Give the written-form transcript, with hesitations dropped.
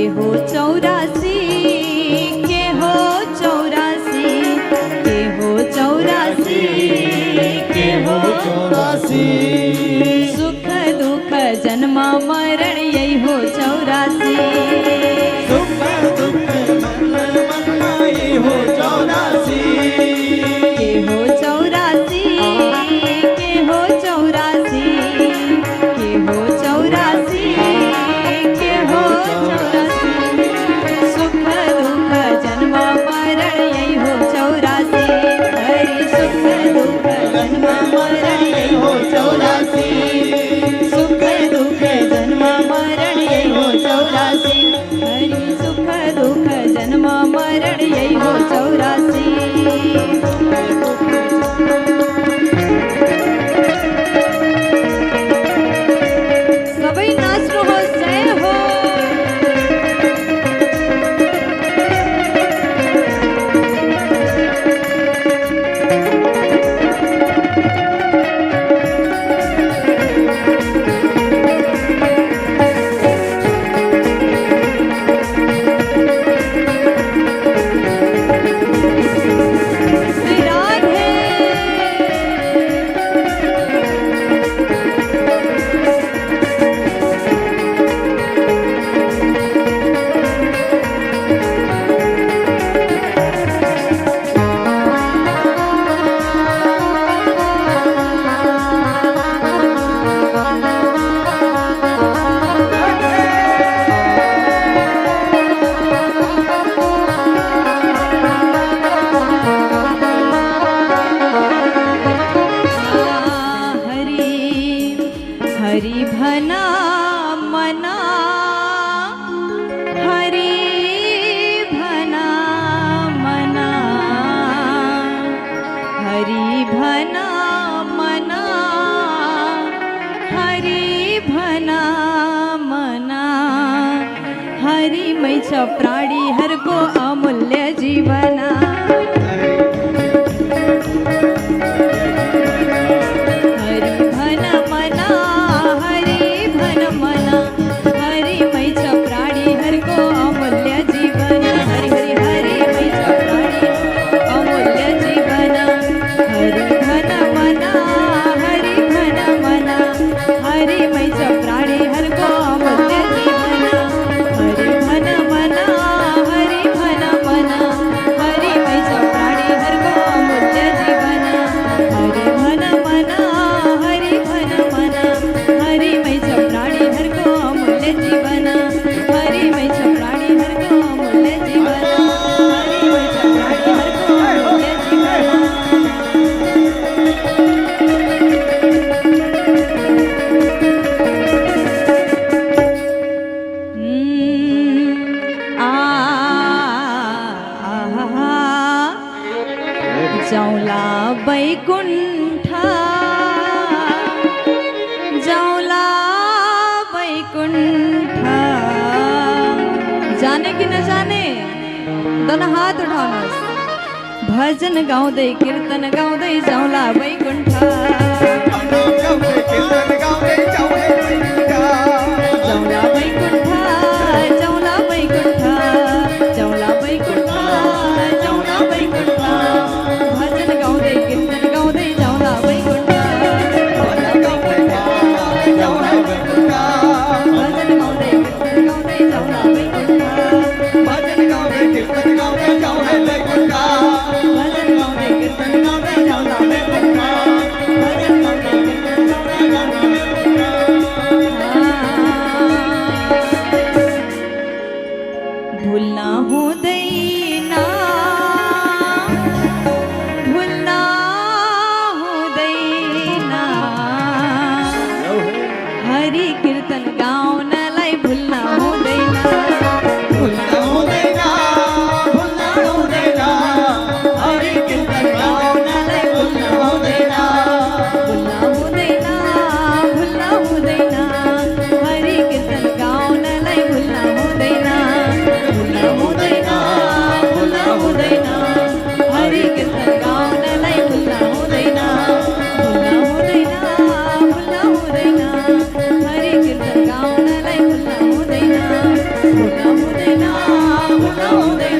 हो चौरासी, के हो चौरासी, के हो चौरासी, के हो चौरासी। सुख दुख जन्म मरण यही हो चौरासी। सुख दुख जन्म यही हो चौरासी। के हो चौरासी, के हो चौरासी, के हो चौरासी, के हो चौरासी। सुख दुख जन्म मरण यही हो चौरासी। हरि सुख दुख जन्म मरण यही हो चौरासी। सुख दुख जन्म मरण यही हो चौरासी। हरि सुख दुख जन्म मरण यही हो चौरासी। सबै नाच्नुहोस्, जय हो। श्री राधे। हरि भना मना, हरि भना मना, हरि भना मना, हरि भना मना। हरि मै छ प्राणी हरको अमूल्य जीवना। जाऊला बैकुंठ, जाऊला बैकुंठ। जाने कि न जाने, दोनों हाथ उठाओ। भजन गाउँदै कीर्तन गाउँदै जाऊला बैकुंठ। जाऊला बैकुंठ, जाऊला बैकुंठ, जाऊला बैकुंठ, जाऊला बैकुंठ। भजन गाउँदै कीर्तन गाउँदै जाऊला बैकुंठ। जाऊला बैकुंठ, जाऊला बैकुंठ। भजन गाउँदै कीर्तन गाउँदै जाऊला बैकुंठ। भजन गाउँदै कीर्तन गाउँदै जाऊला बैकुंठ। भजन गाउँदै कीर्तन गाउँदै जाऊला बैकुंठ। भजन गाउँदै कीर्तन गाउँदै जाऊला बैकुंठ। भुल्न हुँदैन, भुल्न हुँदैन। हरि कीर्तन गाउनलाई भुल्न हुँदैन। भुल्न हुँदैन, भुल्न हुँदैन। हरि कीर्तन गाउनलाई भुल्न हुँदैन। भुल्न हुँदैन, भुल्न हुँदैन। हरि कीर्तन गाउनलाई भुल्न हुँदैन। भुल्न हुँदैन, देना पुन्हा होऊ दे